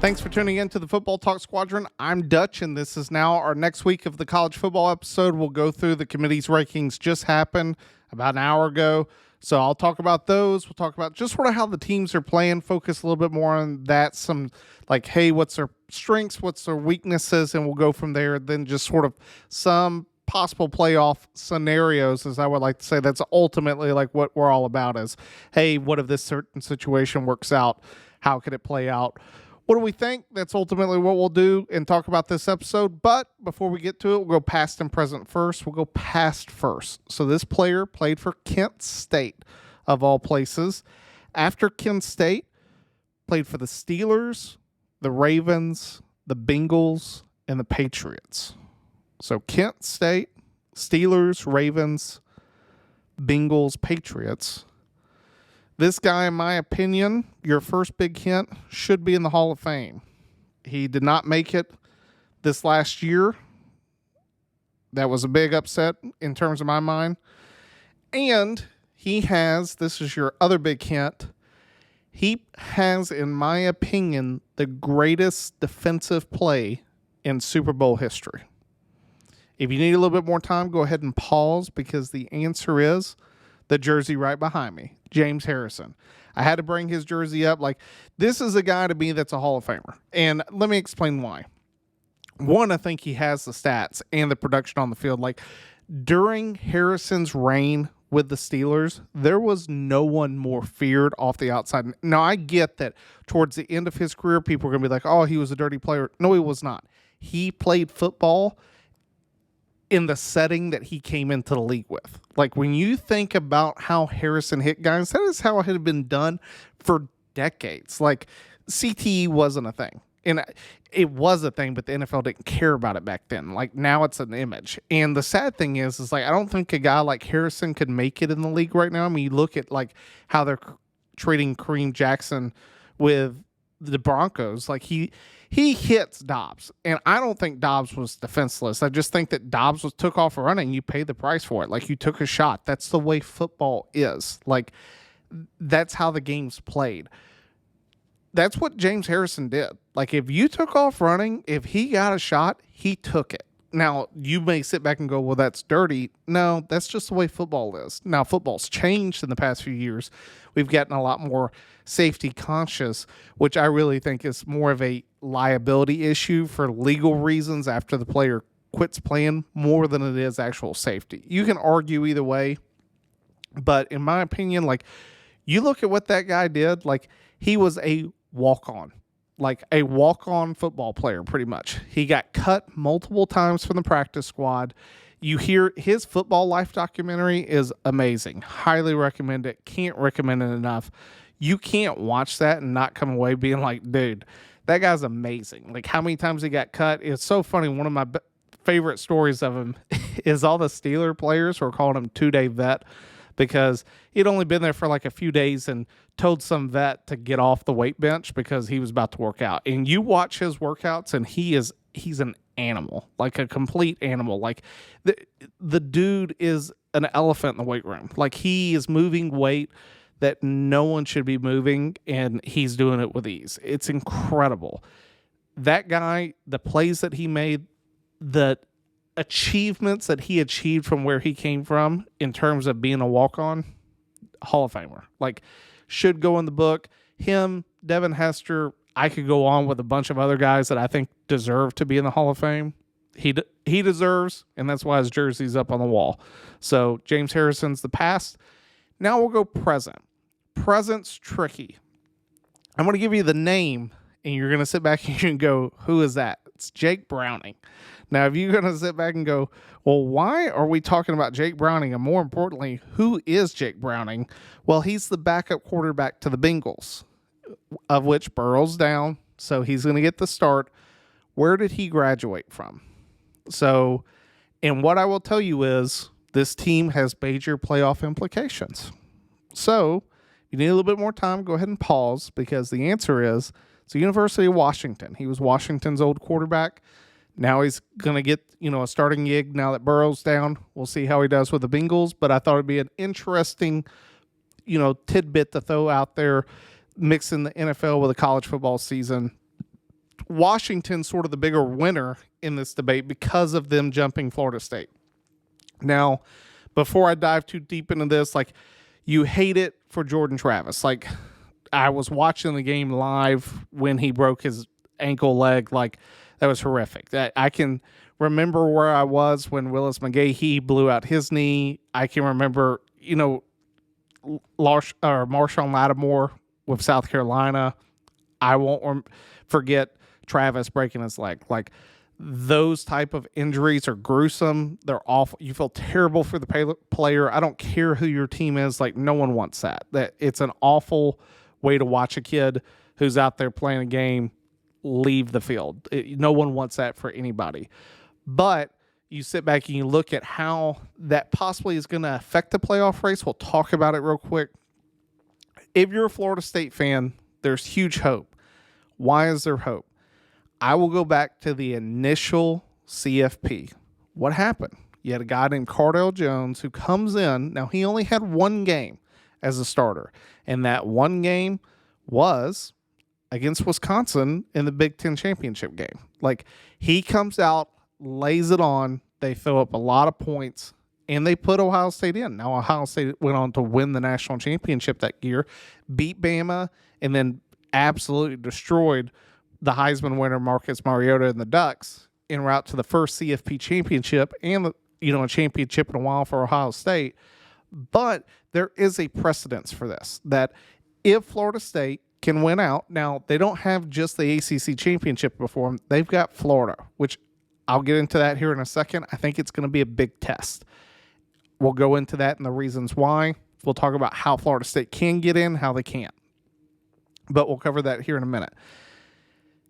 Thanks for tuning in to the Football Talk Squadron. I'm Dutch, and this is now our next week of the college football episode. We'll go through the committee's rankings just happened about an hour ago. So I'll talk about those. We'll talk about just sort of how the teams are playing, focus a little bit more on that. Some like, hey, what's their strengths, what's their weaknesses, and we'll go from there. Then just sort of some possible playoff scenarios, as I would like to say. That's ultimately like what we're all about is, hey, what if this certain situation works out? How could it play out? What do we think? That's ultimately what we'll do and talk about this episode. But before we get to it, we'll go past and present first. We'll go past first. So this player played for Kent State, of all places. After Kent State, played for the Steelers, the Ravens, the Bengals, and the Patriots. So Kent State, Steelers, Ravens, Bengals, Patriots. This guy, in my opinion, your first big hint, should be in the Hall of Fame. He did not make it this last year. That was a big upset in terms of my mind. And he has, this is your other big hint, he has, in my opinion, the greatest defensive play in Super Bowl history. If you need a little bit more time, go ahead and pause, because the answer is the jersey right behind me, James Harrison. I had to bring his jersey up. Like, this is a guy to me that's a Hall of Famer. And let me explain why. One, I think he has the stats and the production on the field. Like, during Harrison's reign with the Steelers, there was no one more feared off the outside. Now, I get that towards the end of his career, people are going to be like, oh, he was a dirty player. No, he was not. He played football in the setting that he came into the league with. Like, when you think about how Harrison hit guys, that is how it had been done for decades. Like, CTE wasn't a thing. And it was a thing, but the NFL didn't care about it back then. Like, now it's an image. And the sad thing is like, I don't think a guy like Harrison could make it in the league right now. I mean, you look at like how they're treating Kareem Jackson with the Broncos. Like, he hits Dobbs, and I don't think Dobbs was defenseless. I just think that Dobbs took off running. You paid the price for it. Like, you took a shot. That's the way football is. Like, that's how the game's played. That's what James Harrison did. Like, if you took off running, if he got a shot, he took it. Now, you may sit back and go, well, that's dirty. No, that's just the way football is. Now, football's changed in the past few years. We've gotten a lot more safety conscious, which I really think is more of a liability issue for legal reasons after the player quits playing more than it is actual safety. You can argue either way, but in my opinion, like, you look at what that guy did, like, he was a walk-on. Like a walk-on football player, pretty much. He got cut multiple times from the practice squad. You hear his football life documentary is amazing. Highly recommend it. Can't recommend it enough. You can't watch that and not come away being like, dude, that guy's amazing. Like, how many times he got cut. It's so funny. One of my favorite stories of him is all the Steeler players were calling him two-day vet, because he'd only been there for like a few days and told some vet to get off the weight bench because he was about to work out. And you watch his workouts, and he's an animal, like a complete animal. Like, the dude is an elephant in the weight room. Like, he is moving weight that no one should be moving, and he's doing it with ease. It's incredible. That guy, the plays that he made, the achievements that he achieved from where he came from in terms of being a walk-on, Hall of Famer. Like, should go in the book. Him, Devin Hester, I could go on with a bunch of other guys that I think deserve to be in the Hall of Fame. He deserves, and that's why his jersey's up on the wall. So James Harrison's the past. Now we'll go present. Present's tricky. I'm going to give you the name, and you're going to sit back and you can go, who is that? It's Jake Browning. Now, if you're going to sit back and go, well, why are we talking about Jake Browning? And more importantly, who is Jake Browning? Well, he's the backup quarterback to the Bengals, of which Burrow's down, so he's going to get the start. Where did he graduate from? So, and what I will tell you is this team has major playoff implications. So, you need a little bit more time, go ahead and pause, because the answer is it's the University of Washington. He was Washington's old quarterback. Now he's going to get, a starting gig now that Burrow's down. We'll see how he does with the Bengals, but I thought it'd be an interesting, tidbit to throw out there, mixing the NFL with the college football season. Washington's sort of the bigger winner in this debate because of them jumping Florida State. Now, before I dive too deep into this, you hate it for Jordan Travis. I was watching the game live when he broke his ankle leg. That was horrific. I can remember where I was when Willis McGahee blew out his knee. I can remember, Marshawn Lattimore with South Carolina. I won't forget Travis breaking his leg. Those type of injuries are gruesome. They're awful. You feel terrible for the player. I don't care who your team is. No one wants that. It's an awful way to watch a kid who's out there playing a game leave the field. No one wants that for anybody. But you sit back and you look at how that possibly is going to affect the playoff race. We'll talk about it real quick. If you're a Florida State fan, there's huge hope. Why is there hope? I will go back to the initial CFP. What happened? You had a guy named Cardale Jones who comes in. Now, he only had one game as a starter, and that one game was against Wisconsin in the Big Ten championship game. He comes out, lays it on, they throw up a lot of points, and they put Ohio State in. Now, Ohio State went on to win the national championship that year, beat Bama, and then absolutely destroyed the Heisman winner Marcus Mariota and the Ducks en route to the first CFP championship and a championship in a while for Ohio State. But there is a precedence for this, that if Florida State can win out, now they don't have just the ACC championship before them, they've got Florida, which I'll get into that here in a second. I think it's going to be a big test. We'll go into that and the reasons why. We'll talk about how Florida State can get in, how they can't. But we'll cover that here in a minute.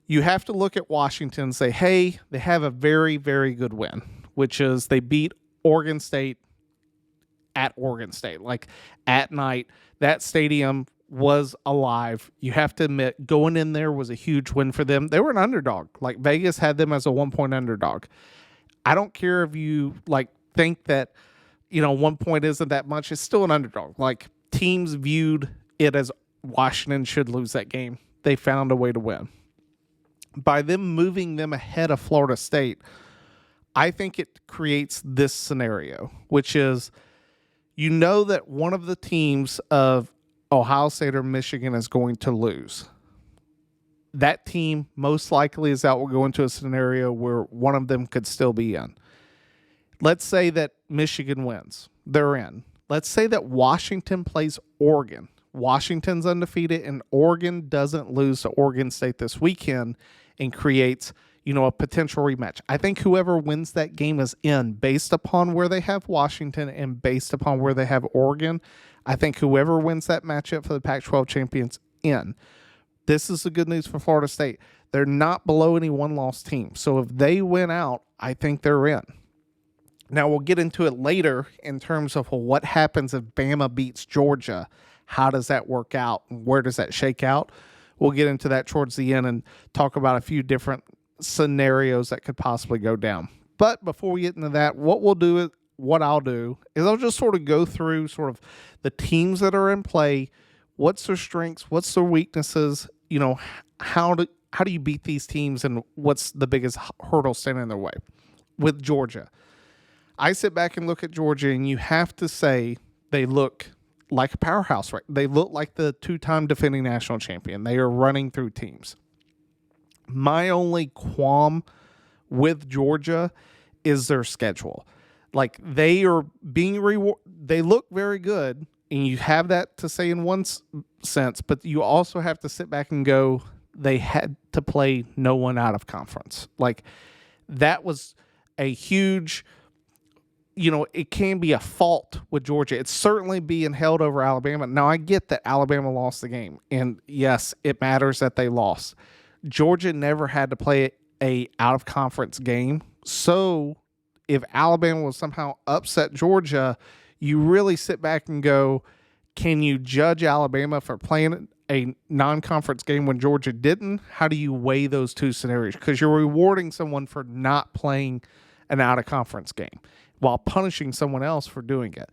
You have to look at Washington and say, hey, they have a very, very good win, which is they beat Oregon State at Oregon State. At night, that stadium was alive. You have to admit, going in there was a huge win for them. They were an underdog. Vegas had them as a 1-point underdog. I don't care if you think that, 1 point isn't that much. It's still an underdog. Teams viewed it as Washington should lose that game. They found a way to win. By them moving them ahead of Florida State, I think it creates this scenario, which is, that one of the teams of Ohio State or Michigan is going to lose. That team most likely is out. We'll go into a scenario where one of them could still be in. Let's say that Michigan wins. They're in. Let's say that Washington plays Oregon. Washington's undefeated and Oregon doesn't lose to Oregon State this weekend and creates, a potential rematch. I think whoever wins that game is in based upon where they have Washington and based upon where they have Oregon. I think whoever wins that matchup for the Pac-12 champions in. This is the good news for Florida State. They're not below any one-loss team. So if they win out, I think they're in. Now, we'll get into it later in terms of what happens if Bama beats Georgia. How does that work out? Where does that shake out? We'll get into that towards the end and talk about a few different scenarios that could possibly go down. But before we get into that, what I'll do is I'll just sort of go through sort of the teams that are in play, what's their strengths, what's their weaknesses, how do you beat these teams, and what's the biggest hurdle standing in their way. With Georgia, I sit back and look at Georgia, and you have to say they look like a powerhouse, right? They look like the two-time defending national champion. They are running through teams. My only qualm with Georgia is their schedule. They are being they look very good, and you have that to say in one sense, but you also have to sit back and go, they had to play no one out of conference. That was a huge, it can be a fault with Georgia. It's certainly being held over Alabama. Now, I get that Alabama lost the game, and yes, it matters that they lost. Georgia never had to play a out-of-conference game, so if Alabama will somehow upset Georgia, you really sit back and go, Can you judge Alabama for playing a non-conference game when Georgia didn't? How do you weigh those two scenarios? Because you're rewarding someone for not playing an out-of-conference game while punishing someone else for doing it.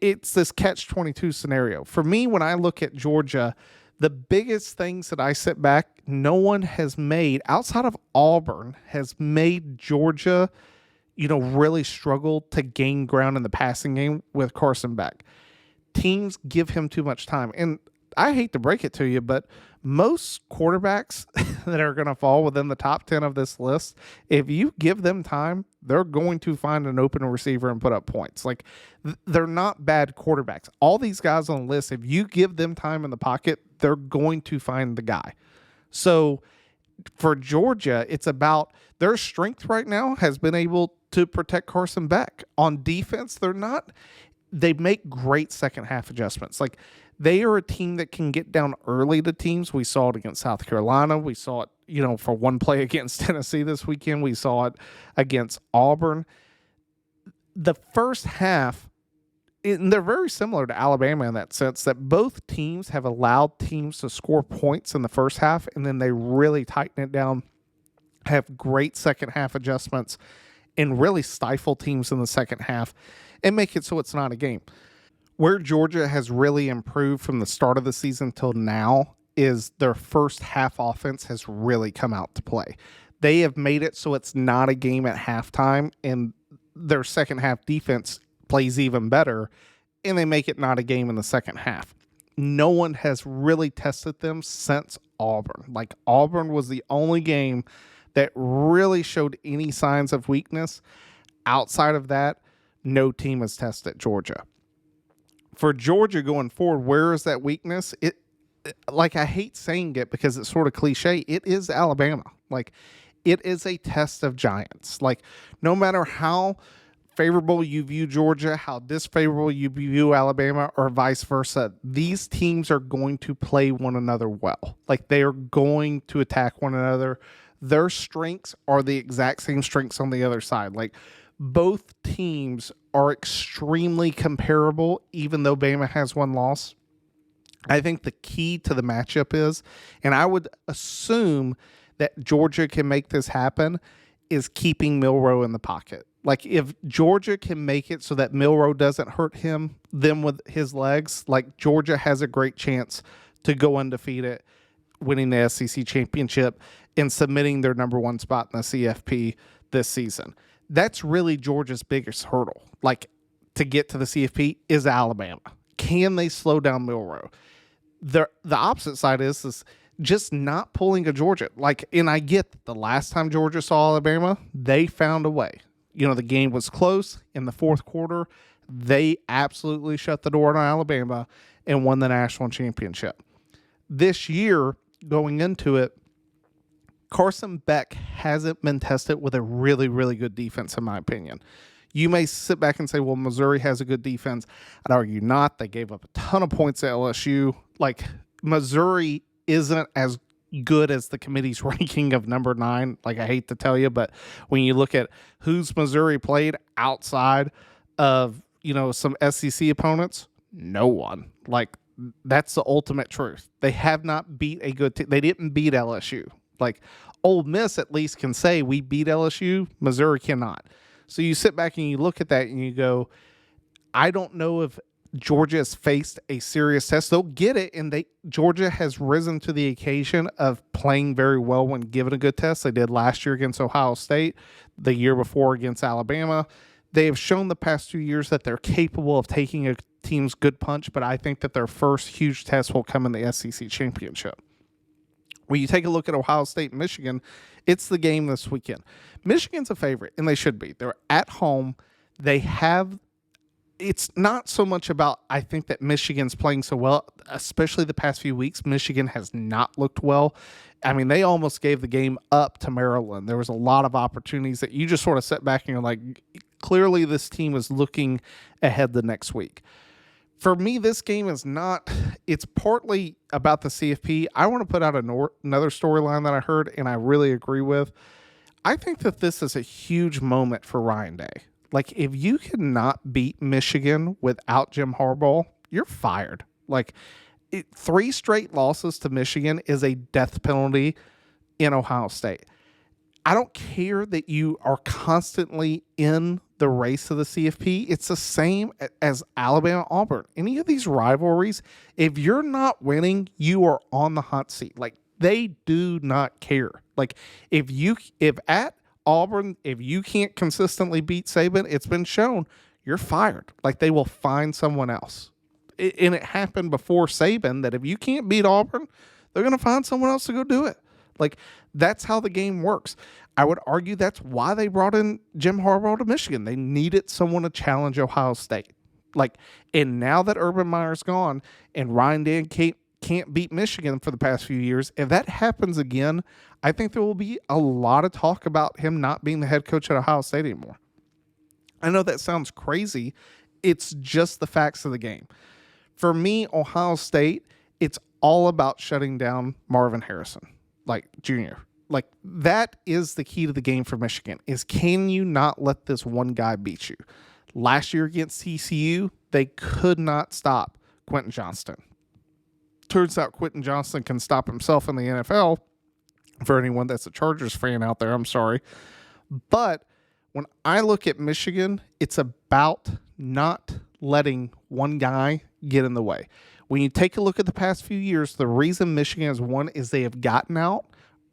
It's this catch-22 scenario. For me, when I look at Georgia, the biggest things that I sit back, no one has made, outside of Auburn, has made Georgia, really struggle to gain ground in the passing game with Carson Beck. Teams give him too much time. And I hate to break it to you, but most quarterbacks that are going to fall within the top 10 of this list, if you give them time, they're going to find an open receiver and put up points. Like, they're not bad quarterbacks. All these guys on the list, if you give them time in the pocket, they're going to find the guy. So for Georgia, it's about their strength right now has been able to protect Carson Beck. On defense, they make great second half adjustments. Like, they are a team that can get down early to teams. We saw it against South Carolina. We saw it, for one play against Tennessee this weekend. We saw it against Auburn. The first half, and they're very similar to Alabama in that sense, that both teams have allowed teams to score points in the first half, and then they really tighten it down, have great second half adjustments, and really stifle teams in the second half and make it so it's not a game. Where Georgia has really improved from the start of the season till now is their first half offense has really come out to play. They have made it so it's not a game at halftime, and their second half defense plays even better, and they make it not a game in the second half. No one has really tested them since Auburn. Like, Auburn was the only game that really showed any signs of weakness. Outside of that, no team has tested Georgia. For Georgia going forward, where is that weakness? I hate saying it because it's sort of cliche. It is Alabama. Like, it is a test of giants. Like, no matter how favorable you view Georgia, how disfavorable you view Alabama, or vice versa, these teams are going to play one another well. Like, they are going to attack one another. Their strengths are the exact same strengths on the other side. Like, both teams are extremely comparable, even though Bama has one loss. I think the key to the matchup is, and I would assume that Georgia can make this happen, is keeping Milroe in the pocket. Like, if Georgia can make it so that Milroe doesn't hurt them with his legs, like, Georgia has a great chance to go undefeated, winning the SEC championship and submitting their number one spot in the CFP this season. That's really Georgia's biggest hurdle. Like, to get to the CFP is Alabama. Can they slow down Milroe? The opposite side is just not pulling a Georgia. Like, and I get that the last time Georgia saw Alabama, they found a way. The game was close in the fourth quarter. They absolutely shut the door on Alabama and won the national championship. This year, going into it, Carson Beck hasn't been tested with a really, really good defense, in my opinion. You may sit back and say, well, Missouri has a good defense. I'd argue not. They gave up a ton of points at LSU. Like, Missouri isn't as good as the committee's ranking of number 9. Like, I hate to tell you, but when you look at who's Missouri played outside of, some SEC opponents, no one. Like, that's the ultimate truth. They have not beat a good team. They didn't beat LSU. Like, Ole Miss at least can say we beat LSU. Missouri cannot. So you sit back and you look at that and you go, I don't know if Georgia has faced a serious test. They'll get it, and Georgia has risen to the occasion of playing very well when given a good test. They did last year against Ohio State, the year before against Alabama. They have shown the past 2 years that they're capable of taking a team's good punch, but I think that their first huge test will come in the SEC championship. When you take a look at Ohio State and Michigan, it's the game this weekend. Michigan's a favorite, and they should be. They're at home. It's not so much about, I think, that Michigan's playing so well, especially the past few weeks. Michigan has not looked well. I mean, they almost gave the game up to Maryland. There was a lot of opportunities that you just sort of sit back and you're like, clearly this team is looking ahead the next week. For me, this game is not, it's partly about the CFP. I want to put out another storyline that I heard and I really agree with. I think that this is a huge moment for Ryan Day. Like, if you cannot beat Michigan without Jim Harbaugh, you're fired. Like, 3 straight losses to Michigan is a death penalty in Ohio State. I don't care that you are constantly in the race of the CFP. It's the same as Alabama, Auburn. Any of these rivalries, if you're not winning, you are on the hot seat. Like, they do not care. Like, if at Auburn, if you can't consistently beat Saban, it's been shown, you're fired. Like, they will find someone else. And it happened before Saban that if you can't beat Auburn, they're going to find someone else to go do it. Like, that's how the game works. I would argue that's why they brought in Jim Harbaugh to Michigan. They needed someone to challenge Ohio State. Like, and now that Urban Meyer's gone and Ryan Dan can't beat Michigan for the past few years, if that happens again, I think there will be a lot of talk about him not being the head coach at Ohio State anymore. I know that sounds crazy. It's just the facts of the game. For me, Ohio State, it's all about shutting down Marvin Harrison, like Jr. Like, that is the key to the game for Michigan, is can you not let this one guy beat you? Last year against TCU, they could not stop Quentin Johnston. Turns out Quentin Johnston can stop himself in the NFL. For anyone that's a Chargers fan out there, I'm sorry. But when I look at Michigan, it's about not letting one guy get in the way. When you take a look at the past few years, the reason Michigan has won is they have gotten out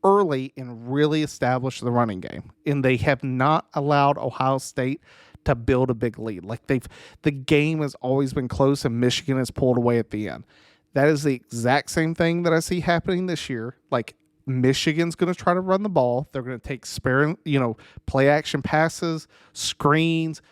early and really established the running game. And they have not allowed Ohio State to build a big lead. Like, the game has always been close and Michigan has pulled away at the end. That is the exact same thing that I see happening this year. Like, Michigan's going to try to run the ball. They're going to take play action passes, screens,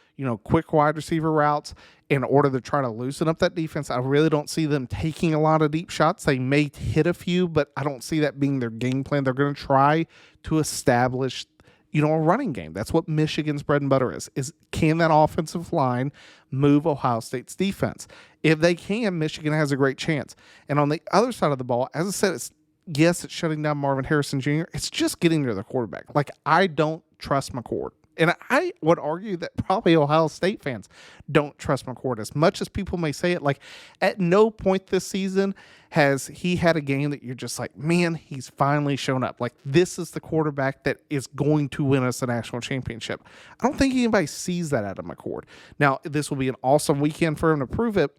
quick wide receiver routes in order to try to loosen up that defense. I really don't see them taking a lot of deep shots. They may hit a few, but I don't see that being their game plan. They're going to try to establish, a running game. That's what Michigan's bread and butter is can that offensive line move Ohio State's defense? If they can, Michigan has a great chance. And on the other side of the ball, as I said, it's shutting down Marvin Harrison Jr. It's just getting to the quarterback. Like, I don't trust McCord. And I would argue that probably Ohio State fans don't trust McCord as much as people may say it. Like, at no point this season has he had a game that you're just like, man, he's finally shown up. Like, this is the quarterback that is going to win us a national championship. I don't think anybody sees that out of McCord. Now, this will be an awesome weekend for him to prove it,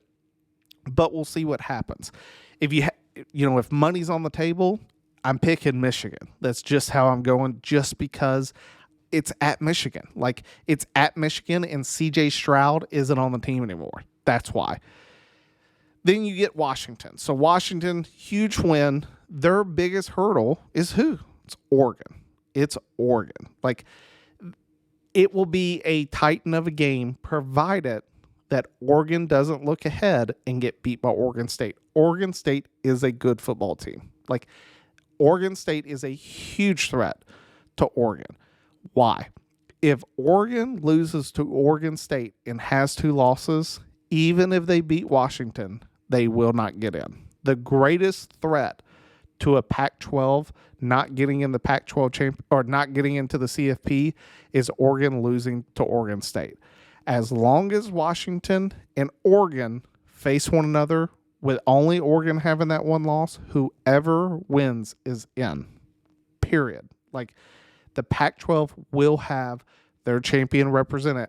but we'll see what happens. If money's on the table, I'm picking Michigan. That's just how I'm going, just because it's at Michigan. Like, it's at Michigan and C.J. Stroud isn't on the team anymore. That's why. Then you get Washington. So Washington, huge win. Their biggest hurdle is who? It's Oregon. It's Oregon. Like, it will be a titan of a game provided that Oregon doesn't look ahead and get beat by Oregon State. Oregon State is a good football team. Like, Oregon State is a huge threat to Oregon. Why? If Oregon loses to Oregon State and has 2 losses, even if they beat Washington, they will not get in. The greatest threat to a Pac-12 not getting in the Pac-12 or not getting into the CFP is Oregon losing to Oregon State. As long as Washington and Oregon face one another with only Oregon having that one loss, whoever wins is in. Period. Like, the Pac-12 will have their champion represented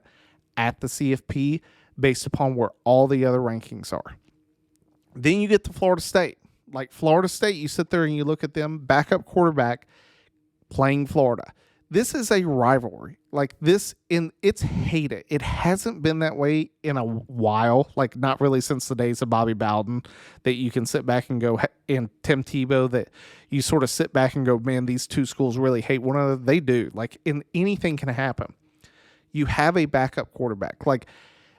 at the CFP based upon where all the other rankings are. Then you get to Florida State. Like, Florida State, you sit there and you look at them, backup quarterback playing Florida. This is a rivalry. Like, it's hated. It hasn't been that way in a while, like, not really since the days of Bobby Bowden, that you can sit back and go, and Tim Tebow, that you sort of sit back and go, man, these two schools really hate one another. They do. Like, anything can happen. You have a backup quarterback. Like,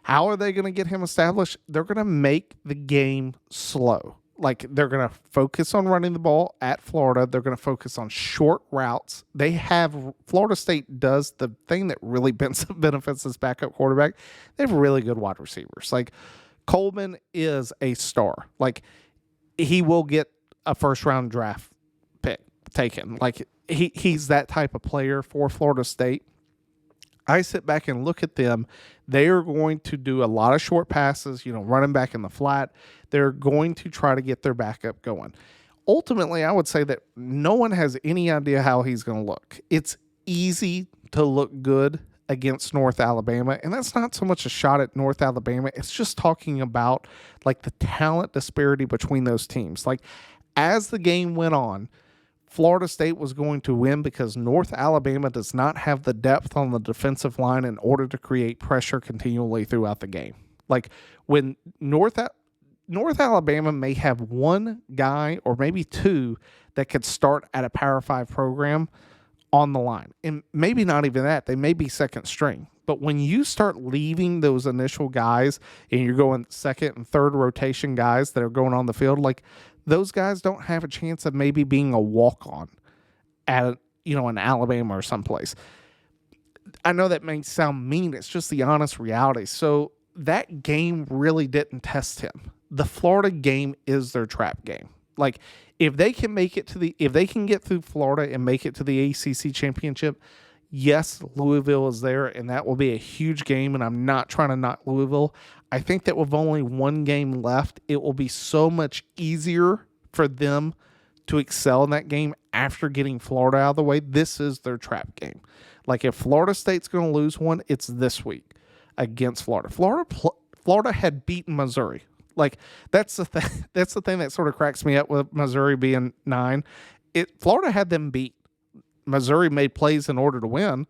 how are they going to get him established? They're going to make the game slow. Like, they're going to focus on running the ball at Florida. They're going to focus on short routes. Florida State does the thing that really benefits this backup quarterback. They have really good wide receivers. Like, Coleman is a star. Like, he will get a first-round draft pick taken. Like, he's that type of player for Florida State. I sit back and look at them. They are going to do a lot of short passes, running back in the flat. They're going to try to get their backup going. Ultimately, I would say that no one has any idea how he's going to look. It's easy to look good against North Alabama, and that's not so much a shot at North Alabama. It's just talking about like the talent disparity between those teams. Like as the game went on, Florida State was going to win because North Alabama does not have the depth on the defensive line in order to create pressure continually throughout the game. Like when North Alabama may have one guy or maybe two that could start at a Power 5 program on the line. And maybe not even that. They may be second string. But when you start leaving those initial guys and you're going second and third rotation guys that are going on the field, like those guys don't have a chance of maybe being a walk-on at, in Alabama or someplace. I know that may sound mean. It's just the honest reality. So that game really didn't test him. The Florida game is their trap game. Like if they can get through Florida and make it to the ACC championship, yes, Louisville is there, and that will be a huge game, and I'm not trying to knock Louisville. I think that with only one game left, it will be so much easier for them to excel in that game after getting Florida out of the way. This is their trap game. Like if Florida State's going to lose one, it's this week against Florida. Florida had beaten Missouri. Like that's the thing. That's the thing that sort of cracks me up with Missouri being 9. Florida had them beat. Missouri made plays in order to win,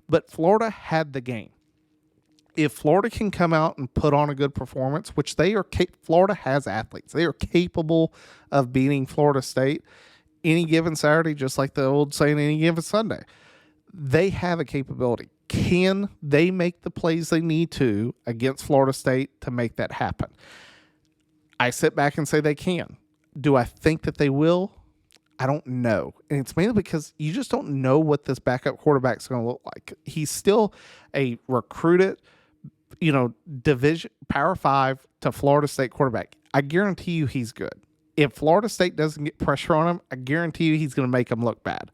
but Florida had the game. If Florida can come out and put on a good performance, which they are, Florida has athletes. They are capable of beating Florida State any given Saturday, just like the old saying, any given Sunday. They have a capability. Can they make the plays they need to against Florida State to make that happen? I sit back and say they can. Do I think that they will? I don't know. And it's mainly because you just don't know what this backup quarterback is going to look like. He's still a recruited, division Power 5 to Florida State quarterback. I guarantee you he's good. If Florida State doesn't get pressure on him, I guarantee you he's going to make them look bad.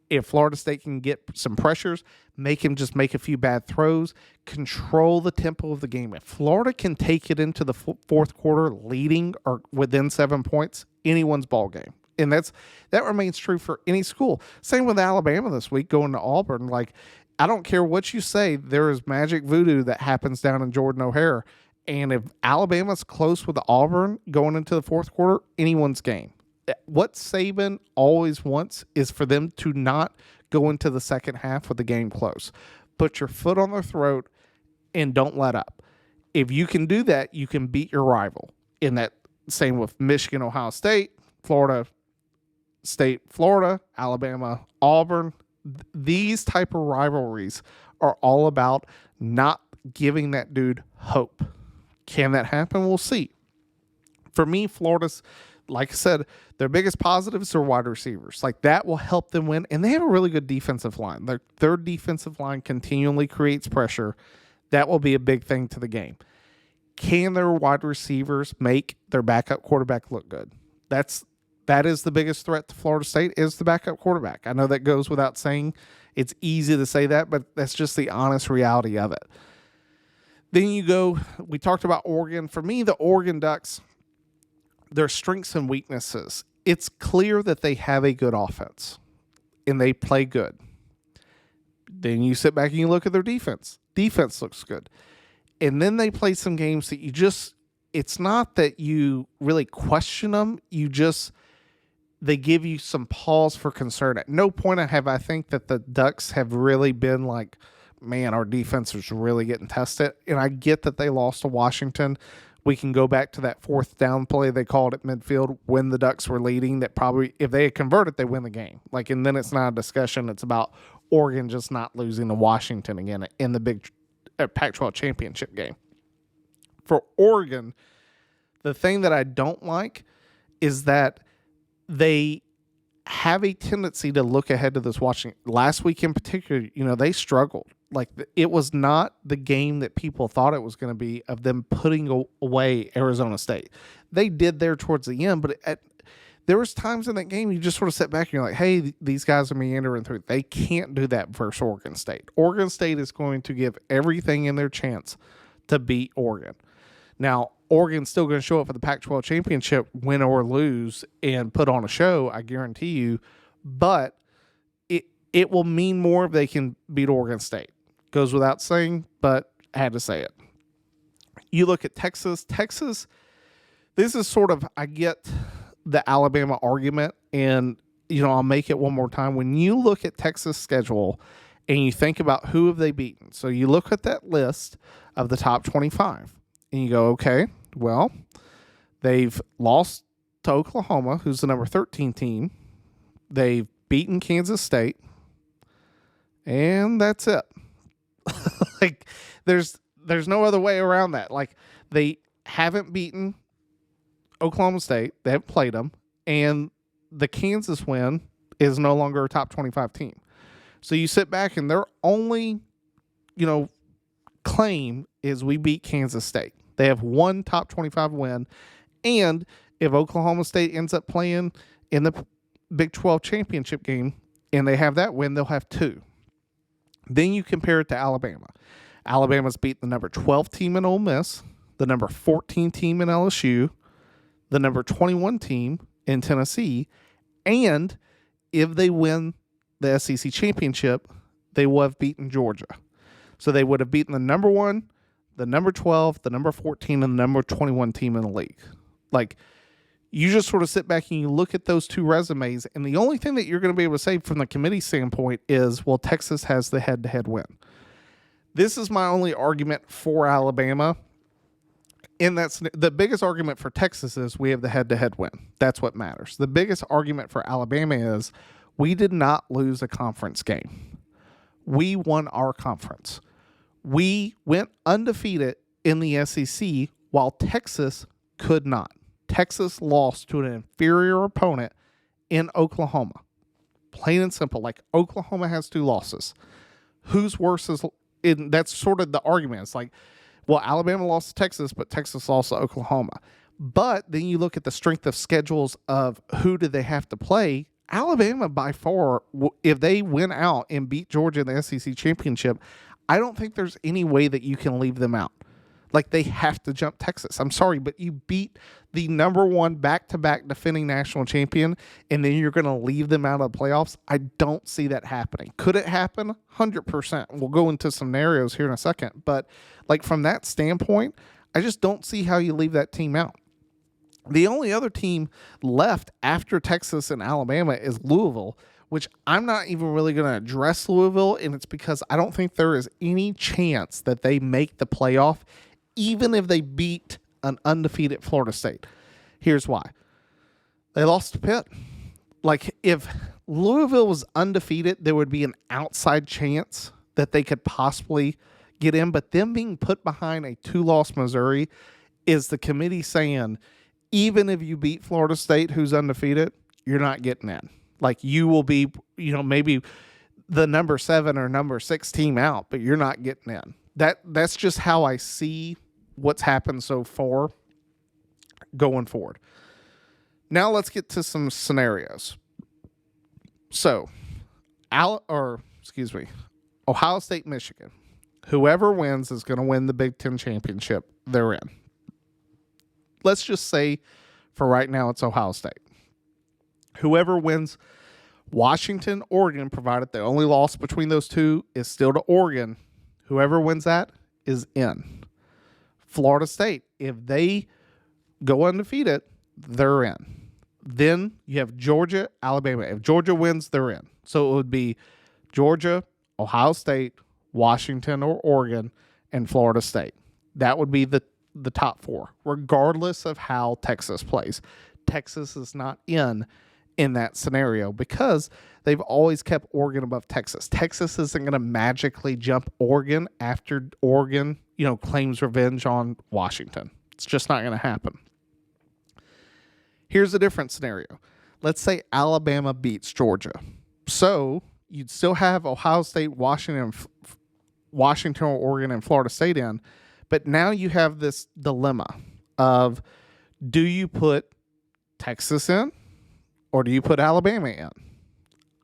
If Florida State can get some pressures, make him just make a few bad throws, control the tempo of the game. If Florida can take it into the fourth quarter leading or within 7 points, anyone's ball game. And that remains true for any school. Same with Alabama this week going to Auburn. Like, I don't care what you say, there is magic voodoo that happens down in Jordan O'Hare. And if Alabama's close with Auburn going into the fourth quarter, anyone's game. What Saban always wants is for them to not go into the second half with the game close. Put your foot on their throat and don't let up. If you can do that, you can beat your rival. In that same with Michigan, Ohio State, Florida State, Florida, Alabama, Auburn. These type of rivalries are all about not giving that dude hope. Can that happen? We'll see. For me, Florida's, like I said, their biggest positives are wide receivers. Like that will help them win. And they have a really good defensive line. Their defensive line continually creates pressure. That will be a big thing to the game. Can their wide receivers make their backup quarterback look good? That is the biggest threat to Florida State is the backup quarterback. I know that goes without saying. It's easy to say that, but that's just the honest reality of it. Then we talked about Oregon. For me, the Oregon Ducks, their strengths and weaknesses. It's clear that they have a good offense and they play good. Then you sit back and you look at their defense. Defense looks good. And then they play some games that it's not that you really question them. They give you some pause for concern. At no point I think that the Ducks have really been like, man, our defense is really getting tested. And I get that they lost to Washington. We can go back to that fourth down play they called at midfield when the Ducks were leading that probably, if they had converted, they win the game. And then it's not a discussion. It's about Oregon just not losing to Washington again in the big Pac-12 championship game. For Oregon, the thing that I don't like is that they have a tendency to look ahead to this Washington. Last week in particular, they struggled. It was not the game that people thought it was going to be of them putting away Arizona State. They did there towards the end, but there was times in that game you just sort of sit back and you're like, hey, these guys are meandering through. They can't do that versus Oregon State. Oregon State is going to give everything in their chance to beat Oregon. Now, Oregon's still going to show up for the Pac-12 championship, win or lose, and put on a show, I guarantee you. But it will mean more if they can beat Oregon State. Goes without saying, but I had to say it. You look at Texas. Texas, this is sort of, I get the Alabama argument, and, I'll make it one more time. When you look at Texas' schedule and you think about who have they beaten, so you look at that list of the top 25, and you go, okay, well, they've lost to Oklahoma, who's the number 13 team. They've beaten Kansas State, and that's it. Like, there's no other way around that. Like, they haven't beaten Oklahoma State. They haven't played them. And the Kansas win is no longer a top 25 team. So you sit back and their only, claim is we beat Kansas State. They have one top 25 win. And if Oklahoma State ends up playing in the Big 12 championship game and they have that win, they'll have two. Then you compare it to Alabama. Alabama's beat the number 12 team in Ole Miss, the number 14 team in LSU, the number 21 team in Tennessee, and if they win the SEC championship, they will have beaten Georgia. So they would have beaten the number 1, the number 12, the number 14, and the number 21 team in the league. Like, you just sort of sit back and you look at those two resumes, and the only thing that you're going to be able to say from the committee standpoint is, well, Texas has the head-to-head win. This is my only argument for Alabama, and that's the biggest argument for Texas is we have the head-to-head win. That's what matters. The biggest argument for Alabama is we did not lose a conference game. We won our conference. We went undefeated in the SEC while Texas could not. Texas lost to an inferior opponent in Oklahoma. Plain and simple. Like, Oklahoma has 2 losses. Who's worse is, that's sort of the argument. It's like, well, Alabama lost to Texas, but Texas lost to Oklahoma. But then you look at the strength of schedules of who do they have to play. Alabama, by far, if they win out and beat Georgia in the SEC championship, I don't think there's any way that you can leave them out. Like, they have to jump Texas. I'm sorry, but you beat the number 1 back-to-back defending national champion, and then you're going to leave them out of the playoffs? I don't see that happening. Could it happen? 100%. We'll go into some scenarios here in a second. But, like, from that standpoint, I just don't see how you leave that team out. The only other team left after Texas and Alabama is Louisville, which I'm not even really going to address Louisville, and it's because I don't think there is any chance that they make the playoff, even if they beat an undefeated Florida State. Here's why. They lost to Pitt. Like, if Louisville was undefeated, there would be an outside chance that they could possibly get in, but them being put behind a 2-loss Missouri is the committee saying, even if you beat Florida State, who's undefeated, you're not getting in. Like, you will be, maybe the number 7 or number 6 team out, but you're not getting in. That's just how I see what's happened so far going forward. Now let's get to some scenarios. So, Ohio State, Michigan. Whoever wins is going to win the Big Ten championship they're in. Let's just say for right now it's Ohio State. Whoever wins Washington, Oregon, provided the only loss between those two is still to Oregon, whoever wins that is in. Florida State, if they go undefeated, they're in. Then you have Georgia, Alabama. If Georgia wins, they're in. So it would be Georgia, Ohio State, Washington or Oregon, and Florida State. That would be the top 4, regardless of how Texas plays. Texas is not in that scenario because they've always kept Oregon above Texas. Texas isn't going to magically jump Oregon after Oregon, claims revenge on Washington. It's just not going to happen. Here's a different scenario. Let's say Alabama beats Georgia. So you'd still have Ohio State, Washington, Oregon, and Florida State in. But now you have this dilemma of, do you put Texas in or do you put Alabama in?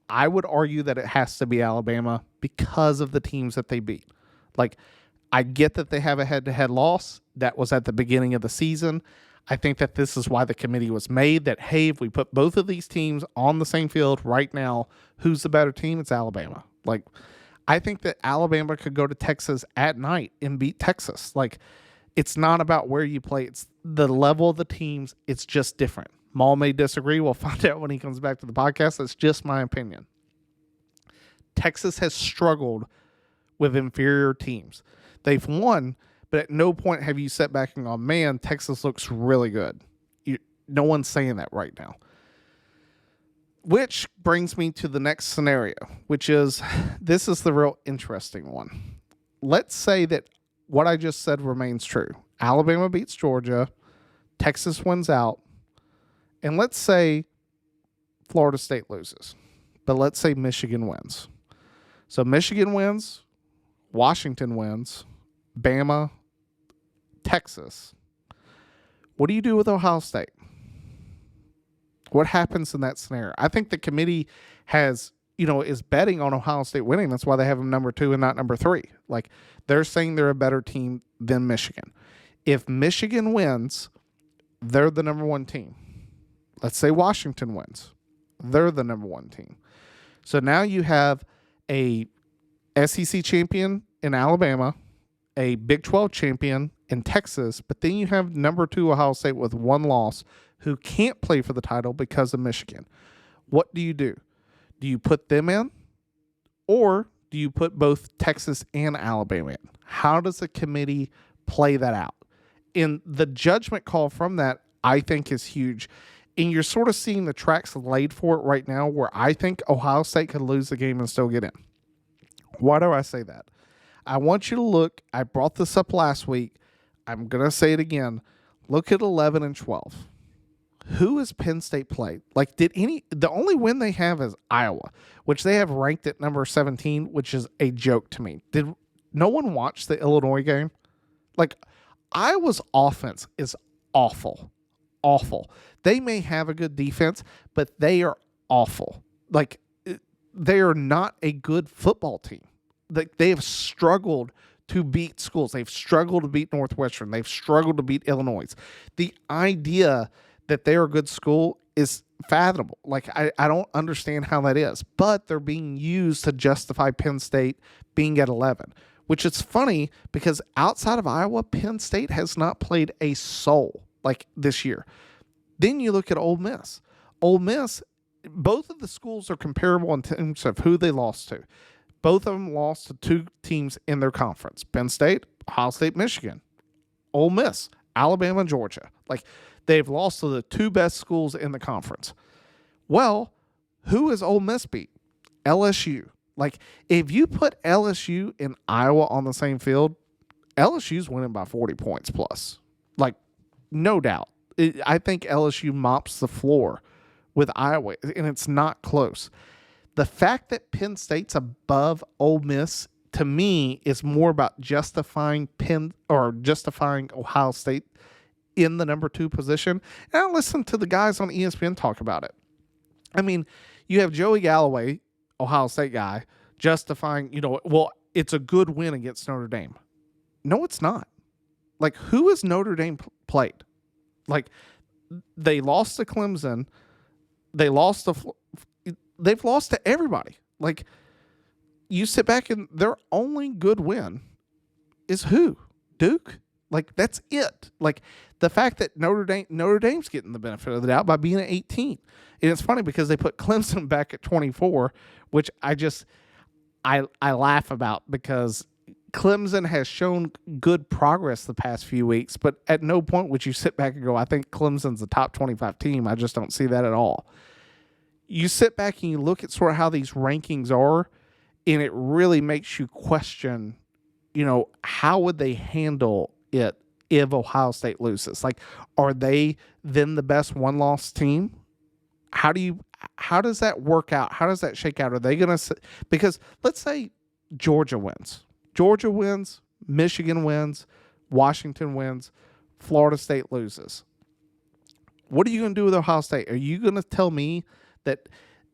I would argue that it has to be Alabama because of the teams that they beat. Like, I get that they have a head-to-head loss. That was at the beginning of the season. I think that this is why the committee was made, that, hey, if we put both of these teams on the same field right now, who's the better team? It's Alabama. Like, I think that Alabama could go to Texas at night and beat Texas. Like, it's not about where you play. It's the level of the teams. It's just different. Maul may disagree. We'll find out when he comes back to the podcast. That's just my opinion. Texas has struggled with inferior teams. They've won, but at no point have you sat back and gone, man, Texas looks really good. No one's saying that right now. Which brings me to the next scenario, which is, this is the real interesting one. Let's say that what I just said remains true. Alabama beats Georgia, Texas wins out, and let's say Florida State loses, but let's say Michigan wins. So Michigan wins, Washington wins, Bama, Texas. What do you do with Ohio State? What happens in that scenario? I think the committee is betting on Ohio State winning. That's why they have them number 2 and not number 3. Like, they're saying they're a better team than Michigan. If Michigan wins, they're the number 1 team. Let's say Washington wins. They're the number 1 team. So now you have a SEC champion in Alabama, a Big 12 champion in Texas, but then you have number 2 Ohio State with 1 loss who can't play for the title because of Michigan. What do? Do you put them in, or do you put both Texas and Alabama in? How does the committee play that out? And the judgment call from that, I think, is huge. And you're sort of seeing the tracks laid for it right now, where I think Ohio State could lose the game and still get in. Why do I say that? I want you to look. I brought this up last week. I'm going to say it again. Look at 11 and 12. Who has Penn State played? Like, the only win they have is Iowa, which they have ranked at number 17, which is a joke to me. Did no one watch the Illinois game? Like, Iowa's offense is awful. Awful. They may have a good defense, but they are awful. Like, they are not a good football team. Like, they have struggled to beat schools. They've struggled to beat Northwestern. They've struggled to beat Illinois. The idea that they're a good school is fathomable. Like, I don't understand how that is, but they're being used to justify Penn State being at 11, which is funny because outside of Iowa, Penn State has not played a soul like this year. Then you look at Ole Miss. Ole Miss, both of the schools are comparable in terms of who they lost to. Both of them lost to 2 teams in their conference. Penn State, Ohio State, Michigan. Ole Miss, Alabama, Georgia. Like, they've lost to the 2 best schools in the conference. Well, who has Ole Miss beat? LSU. Like, if you put LSU and Iowa on the same field, LSU's winning by 40 points plus. Like, no doubt. I think LSU mops the floor with Iowa, and it's not close. The fact that Penn State's above Ole Miss, to me, is more about justifying Ohio State in the number 2 position. And I listened to the guys on ESPN talk about it. I mean, you have Joey Galloway, Ohio State guy, justifying, it's a good win against Notre Dame. No, it's not. Like, who has Notre Dame played? Like, they lost to Clemson. They've lost to everybody. Like, you sit back and their only good win is who? Duke? Like, that's it. Like, the fact that Notre Dame's getting the benefit of the doubt by being at 18. And it's funny because they put Clemson back at 24, which I laugh about because Clemson has shown good progress the past few weeks, but at no point would you sit back and go, I think Clemson's a top 25 team. I just don't see that at all. You sit back and you look at sort of how these rankings are, and it really makes you question, how would they handle it if Ohio State loses? Like, are they then the best one-loss team? How does that work out? How does that shake out? Are they going to – because let's say Georgia wins. Georgia wins, Michigan wins, Washington wins, Florida State loses. What are you going to do with Ohio State? Are you going to tell me that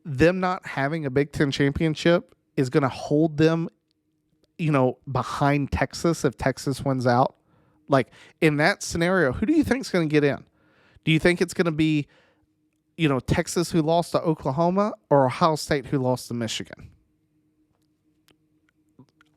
them not having a Big Ten championship is going to hold them, behind Texas if Texas wins out? Like, in that scenario, who do you think is going to get in? Do you think it's going to be, Texas who lost to Oklahoma or Ohio State who lost to Michigan?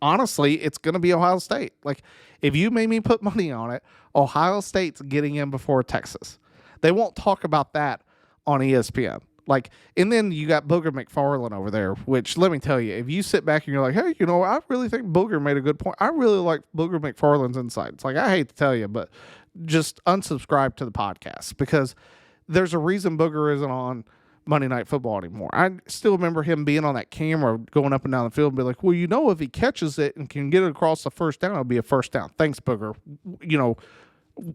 Honestly, it's going to be Ohio State. Like, if you made me put money on it, Ohio State's getting in before Texas. They won't talk about that on ESPN. Like, and then you got Booger McFarland over there, which, let me tell you, if you sit back and you're like, hey, I really think Booger made a good point. I really like Booger McFarland's insights. Like, I hate to tell you, but just unsubscribe to the podcast, because there's a reason Booger isn't on Monday Night Football anymore. I still remember him being on that camera going up and down the field and be like, well, if he catches it and can get it across the first down, it'll be a first down. Thanks, Booger.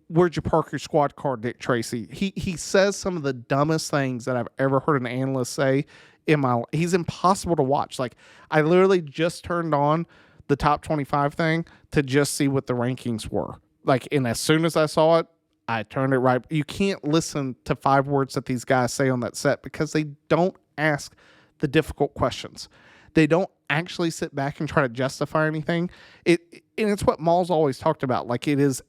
Where'd you park your squad car, Dick Tracy? He says some of the dumbest things that I've ever heard an analyst say in my life. He's impossible to watch. Like, I literally just turned on the top 25 thing to just see what the rankings were. Like, and as soon as I saw it, I turned it right. You can't listen to 5 words that these guys say on that set because they don't ask the difficult questions. They don't actually sit back and try to justify anything. And it's what Maul's always talked about. Like, it is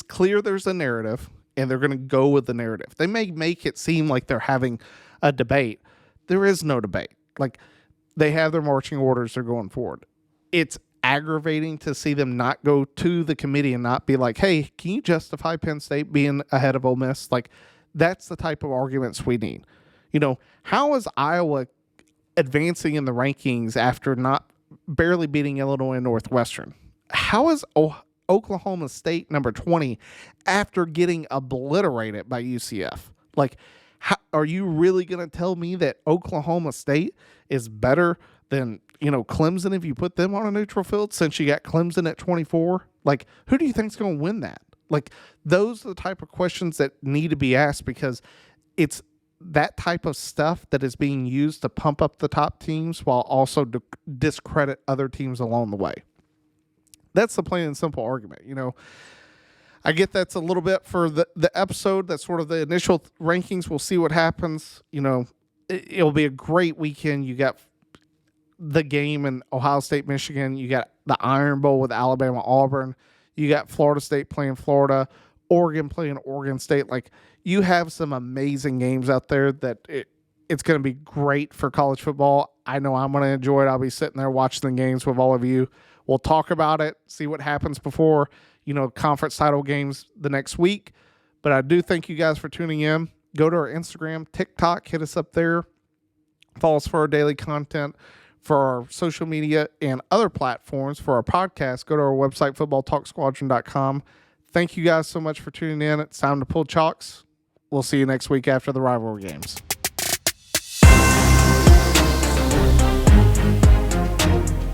clear there's a narrative, and they're going to go with the narrative. They may make it seem like they're having a debate. There is no debate. Like, they have their marching orders. They're going forward. It's aggravating to see them not go to the committee and not be like, hey, can you justify Penn State being ahead of Ole Miss? Like, that's the type of arguments we need. How is Iowa advancing in the rankings after barely beating Illinois and Northwestern? How is Oklahoma State number 20 after getting obliterated by UCF? Like, are you really going to tell me that Oklahoma State is better than, Clemson if you put them on a neutral field, since you got Clemson at 24? Like, who do you think's going to win that? Like, those are the type of questions that need to be asked, because it's that type of stuff that is being used to pump up the top teams while also discredit other teams along the way. That's the plain and simple argument. I get that's a little bit for the episode. That's sort of the initial rankings. We'll see what happens. It'll be a great weekend. You got the game in Ohio State, Michigan. You got the Iron Bowl with Alabama, Auburn. You got Florida State playing Florida, Oregon playing Oregon State. Like, you have some amazing games out there that it's going to be great for college football. I know I'm going to enjoy it. I'll be sitting there watching the games with all of you. We'll talk about it, see what happens before, conference title games the next week. But I do thank you guys for tuning in. Go to our Instagram, TikTok, hit us up there. Follow us for our daily content, for our social media and other platforms. For our podcast, go to our website, footballtalksquadron.com. Thank you guys so much for tuning in. It's time to pull chalks. We'll see you next week after the rivalry games.